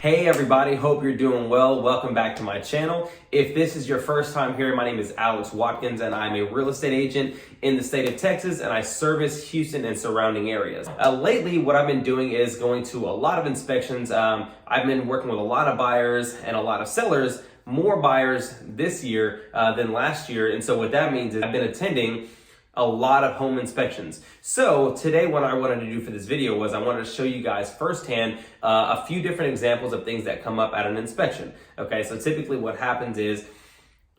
Hey everybody, hope you're doing well. Welcome back to my channel. If this is your first time here, my name is Watkins and I'm a real estate agent in the state of Texas and I service Houston and surrounding areas. Lately, what I've been doing is going to a lot of inspections. I've been working with a lot of buyers and a lot of sellers, more buyers this year than last year. And so what that means is I've been attending a lot of home inspections. So today what I wanted to do for this video was I wanted to show you guys firsthand a few different examples of things that come up at an inspection. Okay, so typically what happens is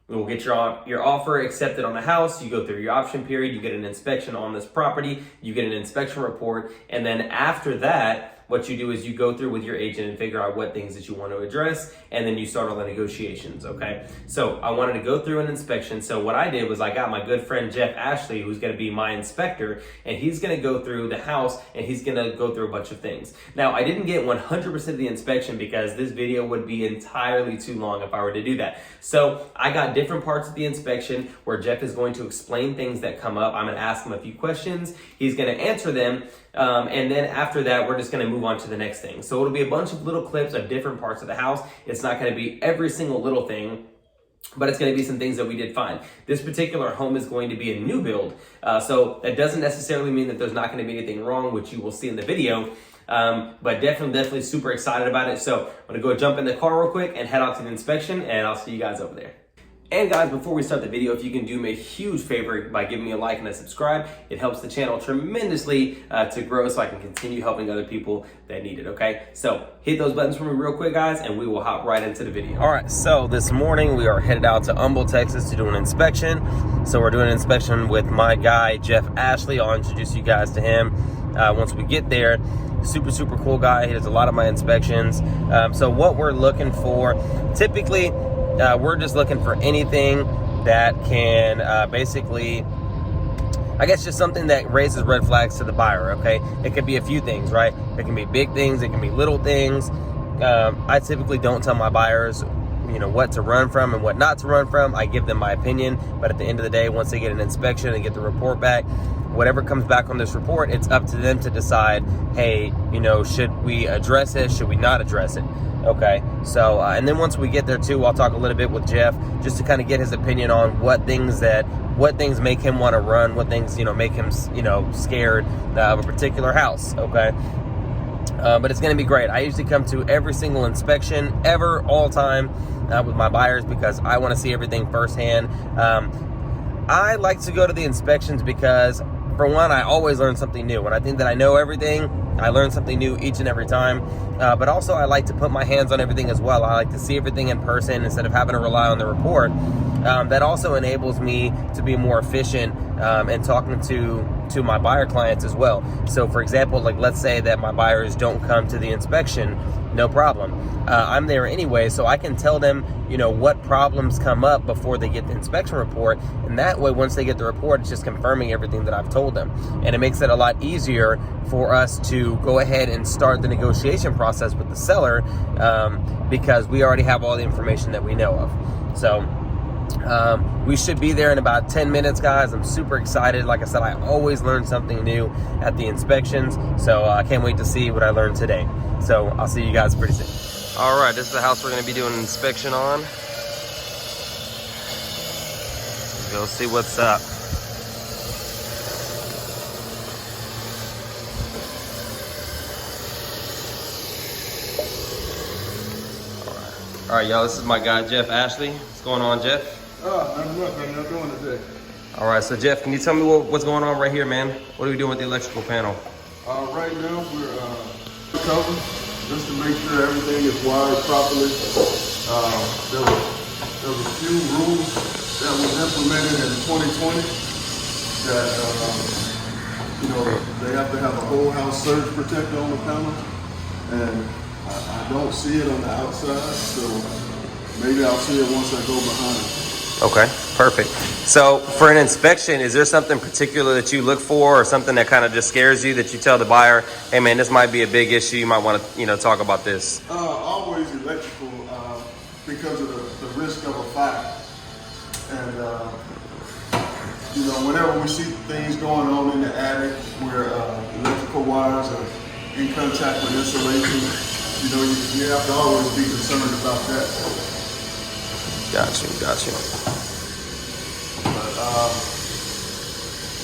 we'll get your offer accepted on the house, you go through your option period, you get an inspection on this property, you get an inspection report, and then after that, what you do is you go through with your agent and figure out what things that you want to address, and then you start all the negotiations, okay? So I wanted to go through an inspection. So what I did was I got my good friend Jeff Ashely, who's gonna be my inspector, and he's gonna go through the house and he's gonna go through a bunch of things. Now, I didn't get 100% of the inspection because this video would be entirely too long if I were to do that. So I got different parts of the inspection where Jeff is going to explain things that come up. I'm gonna ask him a few questions, he's gonna answer them, and then after that, we're just gonna move on to the next thing. So it'll be a bunch of little clips of different parts of the house. It's not gonna be every single little thing, but it's gonna be some things that we did fine. This particular home is going to be a new build. So that doesn't necessarily mean that there's not gonna be anything wrong, which you will see in the video. But definitely super excited about it. So I'm gonna go jump in the car real quick and head out to the inspection, and I'll see you guys over there. And guys, before we start the video, if you can do me a huge favor by giving me a like and a subscribe, it helps the channel tremendously to grow so I can continue helping other people that need it, okay? So hit those buttons for me real quick, guys, and we will hop right into the video. All right, so this morning we are headed out to Humble, Texas to do an inspection. So we're doing an inspection with my guy, Jeff Ashely. I'll introduce you guys to him once we get there. Super cool guy. He does a lot of my inspections. So what we're looking for, typically, we're just looking for anything that can basically, I guess just something that raises red flags to the buyer, okay? It could be a few things, right? It can be big things, it can be little things. I typically don't tell my buyers, you know, what to run from and what not to run from. I give them my opinion, but at the end of the day, once they get an inspection and get the report back, whatever comes back on this report, it's up to them to decide, hey, you know, should we address it? Should we not address it? Okay, so, and then once we get there too, I'll talk a little bit with Jeff just to kind of get his opinion on what things make him want to run, what things, you know, make him, you know, scared of a particular house, okay? But it's going to be great. I usually come to every single inspection ever, all time with my buyers because I want to see everything firsthand. I like to go to the inspections because, for one, I always learn something new. When I think that I know everything, I learn something new each and every time. But also I like to put my hands on everything as well. I like to see everything in person instead of having to rely on the report. That also enables me to be more efficient in talking to my buyer clients as well. So for example, like let's say that my buyers don't come to the inspection, no problem. I'm there anyway, so I can tell them, you know, what problems come up before they get the inspection report. And that way, once they get the report, it's just confirming everything that I've told them. And it makes it a lot easier for us to go ahead and start the negotiation process with the seller because we already have all the information that we know of. So we should be there in about 10 minutes, guys. I'm super excited. Like I said, I always learn something new at the inspections. So I can't wait to see what I learned today. So I'll see you guys pretty soon. All right, this is the house we're gonna be doing an inspection on. Go see what's up. All right, y'all, this is my guy, Jeff Ashely. What's going on, Jeff? Nothing much. How you doing today? All right, so Jeff, can you tell me what's going on right here, man? What are we doing with the electrical panel? Right now, we're covering just to make sure everything is wired properly. There was a few rules that was implemented in 2020 that, you know, they have to have a whole house surge protector on the panel. And I don't see it on the outside, so maybe I'll see it once I go behind it. Okay, perfect. So for an inspection, is there something particular that you look for or something that kind of just scares you that you tell the buyer, hey man, this might be a big issue, you might want to, you know, talk about this? Always electrical because of the risk of a fire. And, you know, whenever we see things going on in the attic where electrical wires are in contact with insulation, you know, you have to always be concerned about that. Got you. But,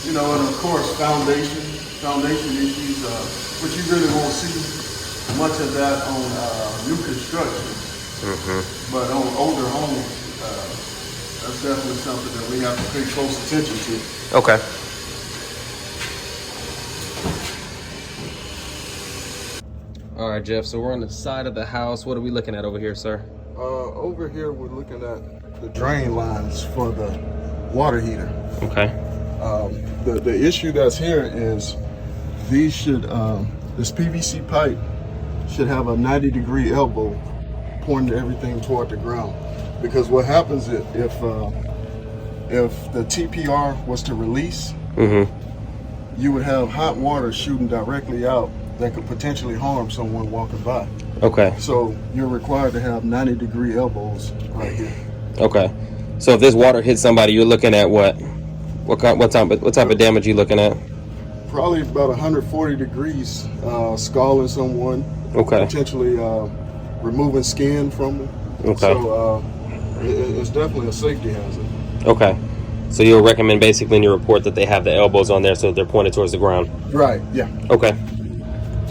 you know, and of course, foundation issues, but you really won't see much of that on new construction. But on older homes, that's definitely something that we have to pay close attention to. Okay. All right, Jeff, so we're on the side of the house. What are we looking at over here, sir? Over here, we're looking at the drain lines for the water heater. Okay. The issue that's here is these should, this PVC pipe should have a 90-degree elbow pointing everything toward the ground. Because what happens if the TPR was to release, you would have hot water shooting directly out that could potentially harm someone walking by. Okay. So you're required to have 90-degree elbows right here. Okay. So if this water hits somebody, you're looking at what? What type of damage are you looking at? Probably about 140 degrees, scalding someone. Okay. Potentially removing skin from them. Okay. So it's definitely a safety hazard. Okay. So you'll recommend basically in your report that they have the elbows on there so they're pointed towards the ground? Right, yeah. Okay.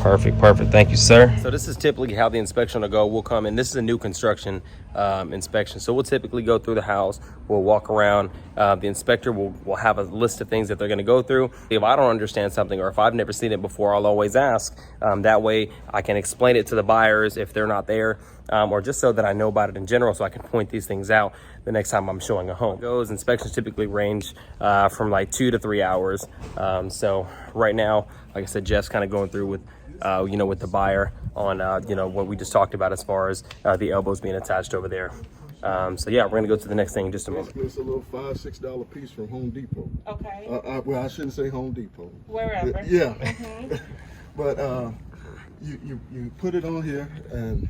Perfect. Thank you, sir. So this is typically how the inspection will go. We'll come in. This is a new construction inspection. So we'll typically go through the house. We'll walk around. The inspector will have a list of things that they're going to go through. If I don't understand something or if I've never seen it before, I'll always ask. That way I can explain it to the buyers if they're not there, or just so that I know about it in general so I can point these things out the next time I'm showing a home. Those inspections typically range from like 2 to 3 hours. So right now, like I said, Jeff's kind of going through with with the buyer on, what we just talked about as far as the elbows being attached over there. So yeah, we're gonna go to the next thing in just a moment. It's a little $5-6 piece from Home Depot. Okay. Well, I shouldn't say Home Depot. Wherever. Yeah. But you put it on here and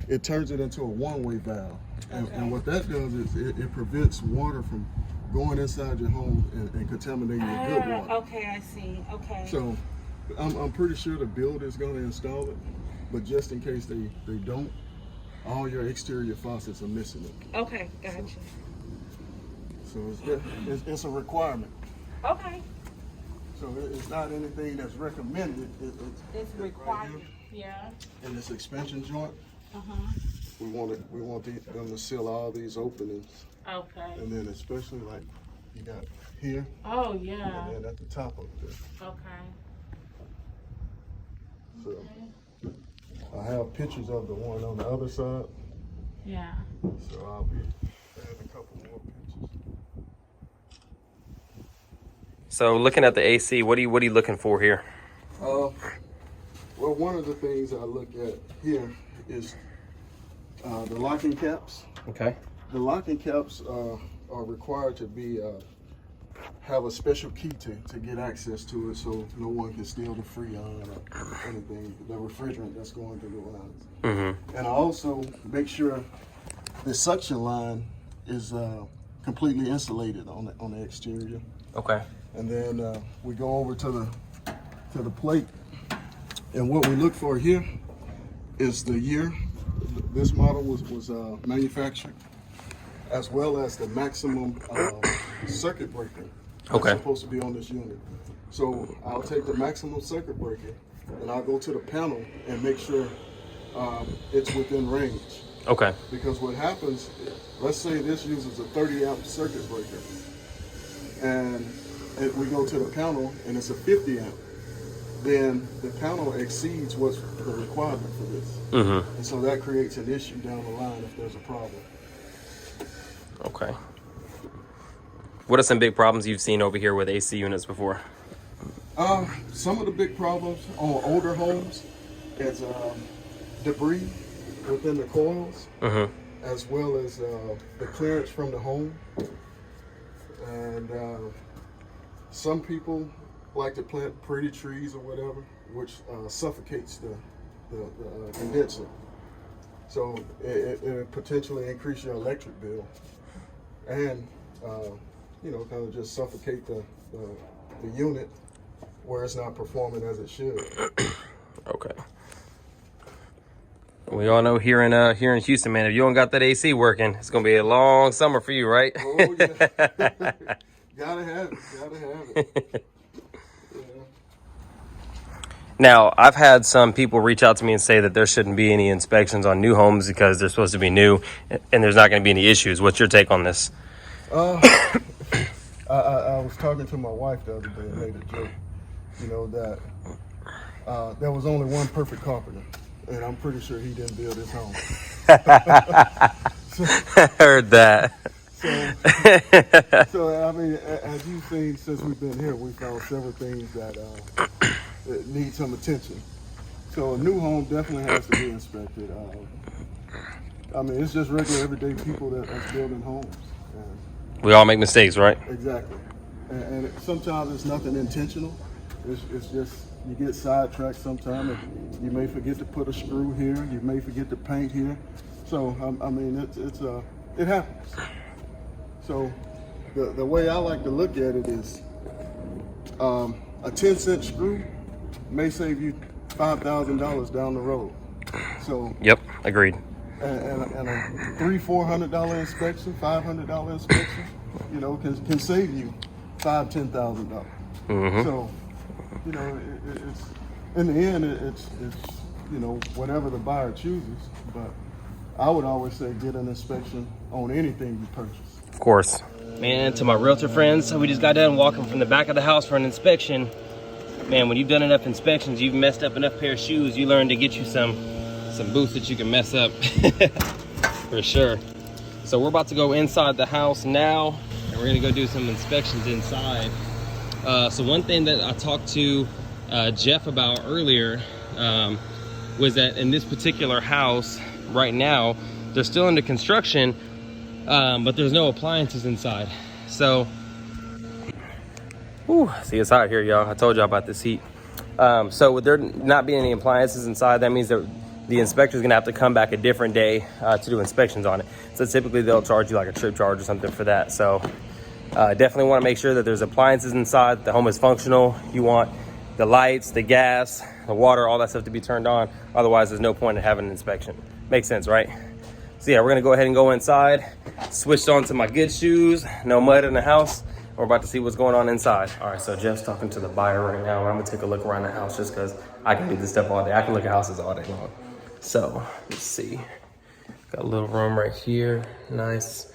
it turns it into a one-way valve. And what that does is it prevents water from going inside your home and contaminating your good water. Okay, I see. Okay. So I'm pretty sure the builder is going to install it, but just in case they don't, all your exterior faucets are missing it. Okay, gotcha. So it's a requirement. Okay. So it's not anything that's recommended. It's required. Right Yeah. in this expansion joint, we want them to seal all these openings, Okay. and then especially like you got here, Oh yeah. and then at the top of it. Okay. So I have pictures of the one on the other side. Yeah. So I'll be adding a couple more pictures. So looking at the AC, what are you looking for here? Well, one of the things I look at here is the locking caps. Okay. The locking caps are required to be have a special key to get access to it, so no one can steal the Freon or anything, the refrigerant that's going through the lines. And I also make sure the suction line is completely insulated on the exterior. Okay. And then we go over to the plate, and what we look for here is the year this model was manufactured, as well as the maximum circuit breaker that's supposed to be on this unit. So I'll take the maximum circuit breaker and I'll go to the panel and make sure it's within range. Okay. Because what happens, let's say this uses a 30-amp circuit breaker, and we go to the panel and it's a 50 amp, then the panel exceeds what's the requirement for this. And so that creates an issue down the line if there's a problem. Okay. What are some big problems you've seen over here with AC units before? Some of the big problems on older homes is debris within the coils, as well as the clearance from the home. And some people like to plant pretty trees or whatever, which suffocates the condenser. So it potentially increase your electric bill, and kind of just suffocate the unit where it's not performing as it should. Okay. We all know here in Houston, man, if you don't got that AC working, it's gonna be a long summer for you, right? Oh yeah. Gotta have it. Gotta have it. Yeah. Now, I've had some people reach out to me and say that there shouldn't be any inspections on new homes because they're supposed to be new and there's not going to be any issues. What's your take on this? I was talking to my wife the other day and made a joke, you know, that there was only one perfect carpenter, and I'm pretty sure he didn't build his home. I heard that. So I mean, as you've seen since we've been here, we found several things that need some attention. So a new home definitely has to be inspected. I mean, it's just regular everyday people that's building homes. We all make mistakes, right? Exactly. And sometimes it's nothing intentional. It's just you get sidetracked sometimes. And you may forget to put a screw here. You may forget to paint here. So I mean, it happens. So the way I like to look at it is a 10-cent screw may save you $5,000 down the road. So Yep, agreed. and a $300-400 inspection, $500 inspection, you know, can save you $5,000-10,000. Mm-hmm. So, you know, it's in the end, it's you know, whatever the buyer chooses. But I would always say get an inspection on anything you purchase. Of course. Man, to my realtor friends, we just got done walking from the back of the house for an inspection. Man, when you've done enough inspections, you've messed up enough pair of shoes, you learn to get you some boots that you can mess up for sure. So we're about to go inside the house now, and we're gonna go do some inspections inside. So one thing that I talked to Jeff about earlier was that in this particular house right now, they're still under construction, but there's no appliances inside. So, see, it's hot here, y'all. I told y'all about this heat. So with there not being any appliances inside, that means that the inspector's gonna have to come back a different day to do inspections on it. So typically they'll charge you like a trip charge or something for that. So definitely wanna make sure that there's appliances inside, that the home is functional. You want the lights, the gas, the water, all that stuff to be turned on. Otherwise, there's no point in having an inspection. Makes sense, right? So yeah, we're gonna go ahead and go inside. Switched on to my good shoes, no mud in the house. We're about to see what's going on inside. All right, so Jeff's talking to the buyer right now. I'm gonna take a look around the house just because I can do this stuff all day. I can look at houses all day long. So let's see. Got a little room right here, nice.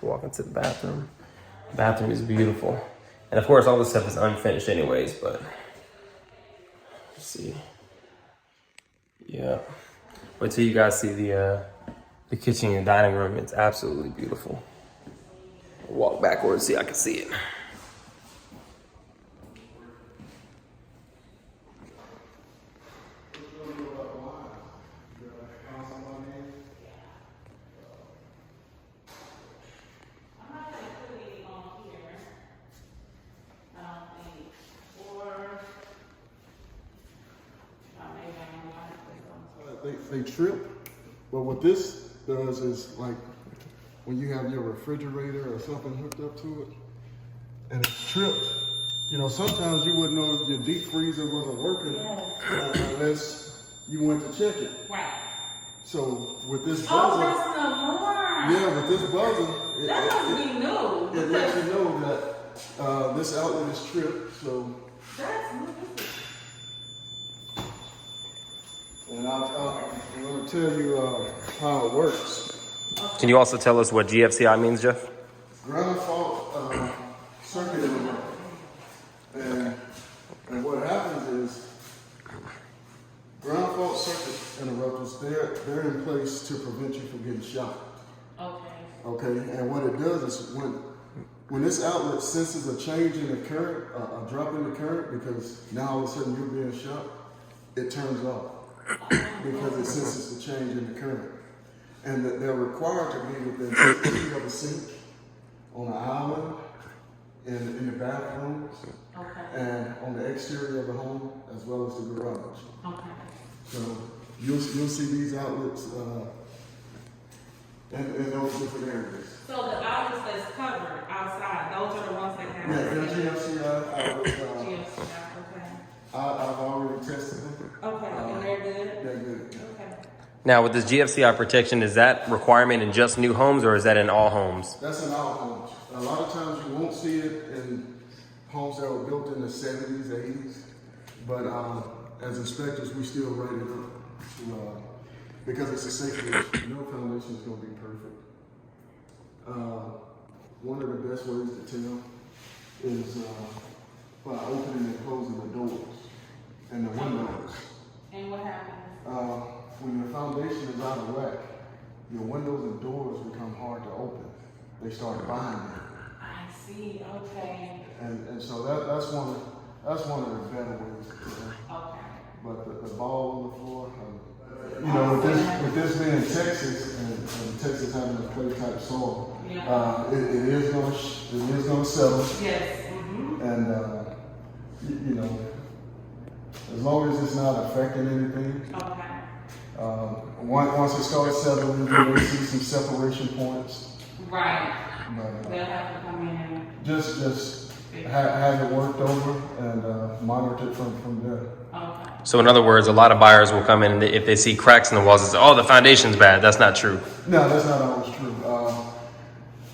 Walk into the bathroom. Bathroom is beautiful. And of course, all this stuff is unfinished anyways, but let's see. Yeah. Wait till you guys see the kitchen and dining room. It's absolutely beautiful. Walk backwards, see I can see it. They trip, but what this does is like when you have your refrigerator or something hooked up to it and it's tripped, you know, sometimes you wouldn't know if your deep freezer wasn't working unless you went to check it. Right. So with this Oh, buzzer, that's the alarm. yeah, with this buzzer, That must be new. it lets you know that this outlet is tripped. So That's new. and I'm going to tell you how it works. Can you also tell us what GFCI means, Jeff? Ground fault circuit interrupt. And what happens is ground fault circuit interrupters, they're in place to prevent you from getting shocked. Okay. Okay, and what it does is when this outlet senses a change in the current, a drop in the current, because now all of a sudden you're being shocked, it turns off because it senses the change in the current. And that they're required to be within 6 feet of a sink, on an island, in the bathrooms, Okay. and on the exterior of the home, as well as the garage. Okay. So you'll see these outlets in those different areas. So the outlets that's covered outside, those are the ones that have. Yeah, they're GFCI outlets. GFCI, okay. I've already tested them. Okay, and they're good? They're good. Now, with this GFCI protection, is that requirement in just new homes or is that in all homes? That's in all homes. A lot of times you won't see it in homes that were built in the 70s, 80s, but as inspectors, we still rate it up to, because it's a safety issue. No foundation is going to be perfect. One of the best ways to tell is by opening and closing the doors and the windows. And what happens? When your foundation is out of whack, your windows and doors become hard to open. They start binding. I see. Okay. And so that's one of the better ways to tell. Okay. But the ball on the floor, you know, with this being Texas and Texas having a clay type soil, Yeah. it is gonna settle. Yes. Mm-hmm. And you know, as long as it's not affecting anything. Okay. Once it starts settling, you may see some separation points. Right. But They'll have to come in and. just have it worked over and monitor it from there. Okay. So in other words, a lot of buyers will come in and if they see cracks in the walls and say, oh, the foundation's bad. That's not true. No, that's not always true.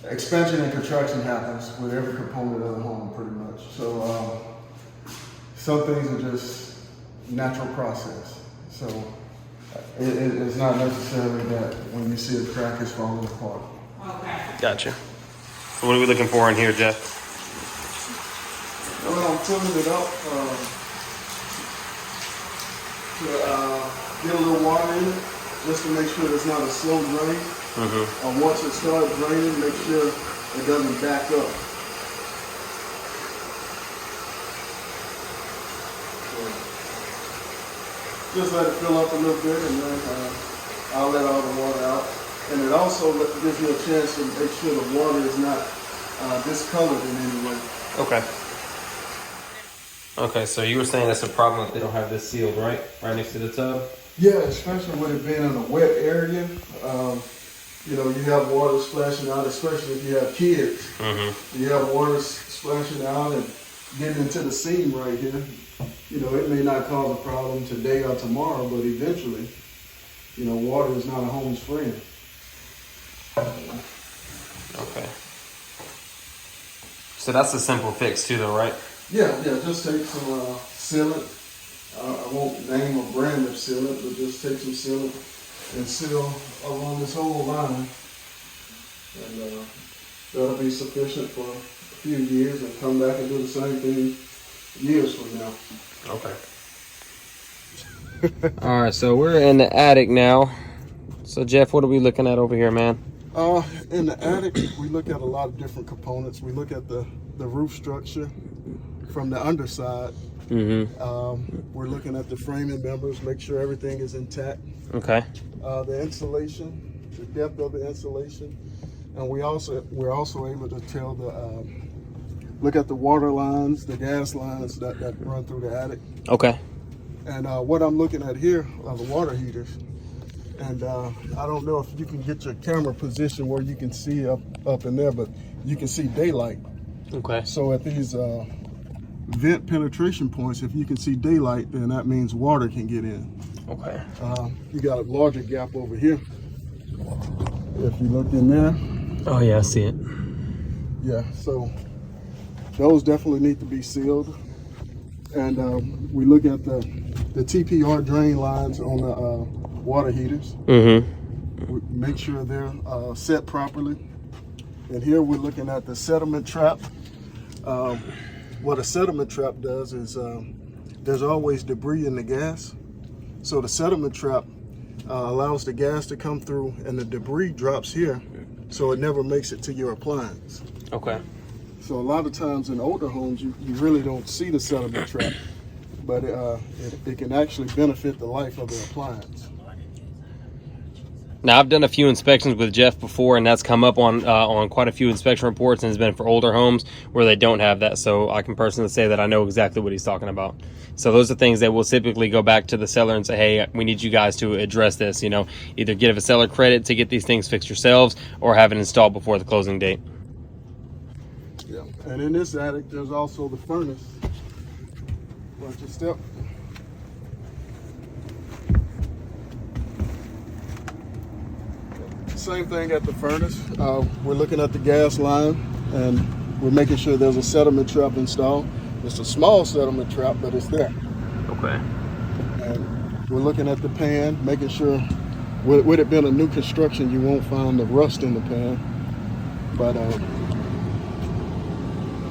Expansion and contraction happens with every component of the home, pretty much. So some things are just natural process. So it's not necessarily that when you see a crack, it's falling apart. Okay. Gotcha. So what are we looking for in here, Jeff? Well, I'm filling it up to get a little water in it, just to make sure it's not a slow drain. Mm-hmm. Once it starts draining, make sure it doesn't back up. Just let it fill up a little bit, and then I'll let all the water out. And it also gives you a chance to make sure the water is not discolored in any way. Okay. Okay, so you were saying that's a problem if they don't have this sealed, right? Right next to the tub? Yeah, especially with it being in a wet area. You know, you have water splashing out, especially if you have kids. Mm-hmm. You have water splashing out and getting into the seam right here. You know, it may not cause a problem today or tomorrow, but eventually, you know, water is not a home's friend. Okay. So that's a simple fix too, though, right? Yeah, just take some sealant. I won't name a brand of sealant, but just take some sealant and seal along this whole line. And that'll be sufficient for a few years, and come back and do the same thing years from now. Okay. All right, so we're in the attic now. So Jeff, what are we looking at over here, man? In the attic, we look at a lot of different components. We look at the roof structure from the underside. Mm-hmm. We're looking at the framing members, make sure everything is intact. Okay. The insulation, the depth of the insulation, and we're also able to tell look at the water lines, the gas lines that run through the attic. Okay. And what I'm looking at here are the water heaters. And I don't know if you can get your camera position where you can see up in there, but you can see daylight. Okay. So at these vent penetration points, if you can see daylight, then that means water can get in. Okay. You got a larger gap over here. If you look in there. Oh yeah, I see it. Yeah, so those definitely need to be sealed. And we look at the TPR drain lines on the water heaters. Mm-hmm. We make sure they're set properly. And here we're looking at the sediment trap. What a sediment trap does is there's always debris in the gas. So the sediment trap allows the gas to come through and the debris drops here, so it never makes it to your appliance. Okay. So a lot of times in older homes, you really don't see the sediment trap, but it can actually benefit the life of the appliance. Now, I've done a few inspections with Jeff before, and that's come up on quite a few inspection reports, and it's been for older homes where they don't have that. So I can personally say that I know exactly what he's talking about. So those are things that will typically go back to the seller and say, hey, we need you guys to address this. You know, either give a seller credit to get these things fixed yourselves or have it installed before the closing date. Yeah, and in this attic, there's also the furnace. Watch your step. Same thing at the furnace. We're looking at the gas line and we're making sure there's a sediment trap installed. It's a small sediment trap, but it's there. Okay. And we're looking at the pan, making sure, with it being a new construction, you won't find the rust in the pan. But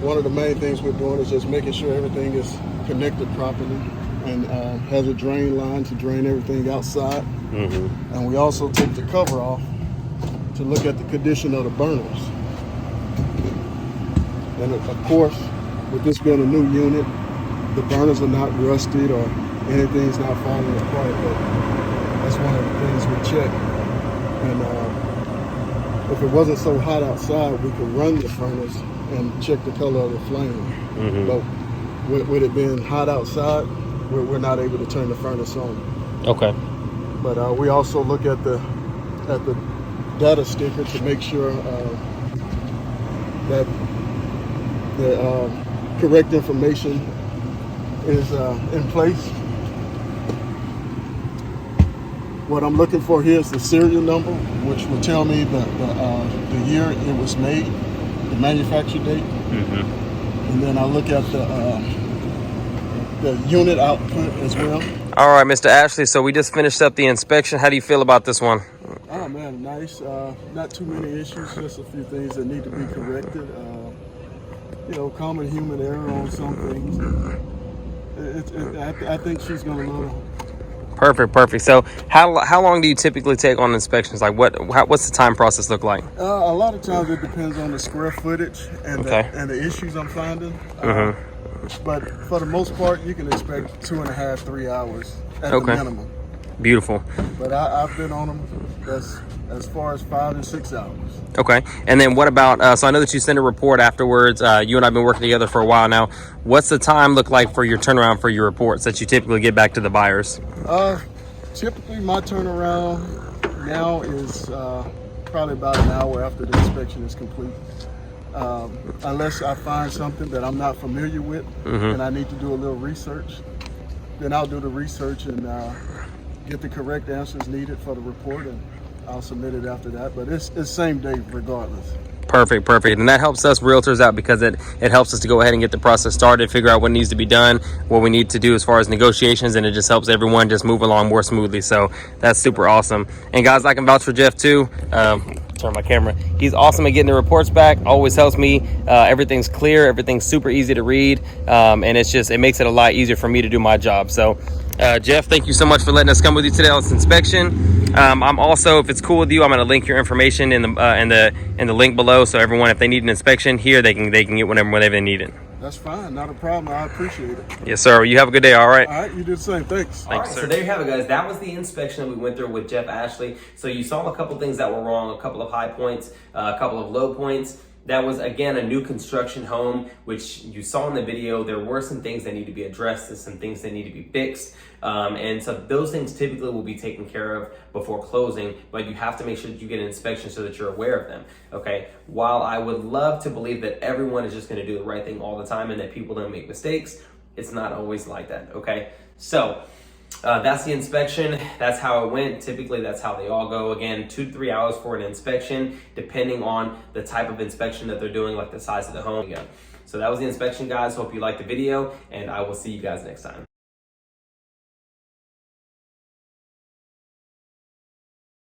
one of the main things we're doing is just making sure everything is connected properly and has a drain line to drain everything outside. Mm-hmm. And we also take the cover off to look at the condition of the burners. And of course, with this being a new unit, the burners are not rusted or anything's not falling apart, but that's one of the things we check. And if it wasn't so hot outside, we could run the furnace and check the color of the flame. Mm-hmm. But with it being hot outside, we're not able to turn the furnace on. Okay. But we also look at the data sticker to make sure that the correct information is in place. What I'm looking for here is the serial number, which will tell me the year it was made, the manufacture date. Mm-hmm. And then I look at the unit output as well. All right, Mr. Ashely, so we just finished up the inspection. How do you feel about this one? Oh man, nice. Not too many issues, just a few things that need to be corrected. Common human error on some things. I think she's gonna love it. Perfect. So how long do you typically take on inspections? Like what's the time process look like? A lot of times it depends on the square footage and the issues I'm finding. But for the most part, you can expect 2.5, 3 hours at the minimum. Beautiful. But I've been on them as far as 5 and 6 hours. Okay. And then what about, so I know that you send a report afterwards. You and I have been working together for a while now. What's the time look like for your turnaround for your reports that you typically get back to the buyers? Typically my turnaround now is probably about an hour after the inspection is complete. Unless I find something that I'm not familiar with and I need to do a little research, then I'll do the research and get the correct answers needed for the report, and I'll submit it after that. But it's same day regardless. Perfect. And that helps us realtors out because it helps us to go ahead and get the process started, figure out what needs to be done, what we need to do as far as negotiations, and it just helps everyone just move along more smoothly. So that's super awesome. And guys, I can vouch for Jeff too. Turn my camera. He's awesome at getting the reports back. Always helps me. Everything's clear. Everything's super easy to read. And it makes it a lot easier for me to do my job. So Jeff, thank you so much for letting us come with you today on this inspection. I'm also, if it's cool with you, I'm going to link your information in the link below. So everyone, if they need an inspection here, they can get whenever they need it. That's fine, not a problem. I appreciate it. Yes, sir. You have a good day. All right. All right, you do the same. Thanks. Thanks, sir. So there you have it, guys. That was the inspection that we went through with Jeff Ashely. So you saw a couple things that were wrong, a couple of high points, a couple of low points. That was, again, a new construction home, which you saw in the video. There were some things that need to be addressed and some things that need to be fixed. And so those things typically will be taken care of before closing, but you have to make sure that you get an inspection so that you're aware of them, okay? While I would love to believe that everyone is just gonna do the right thing all the time and that people don't make mistakes, it's not always like that, okay? So, that's the inspection. That's how it went. Typically, that's how they all go. Again, 2 to 3 hours for an inspection, depending on the type of inspection that they're doing, like the size of the home. So that was the inspection, guys. Hope you liked the video, and I will see you guys next time.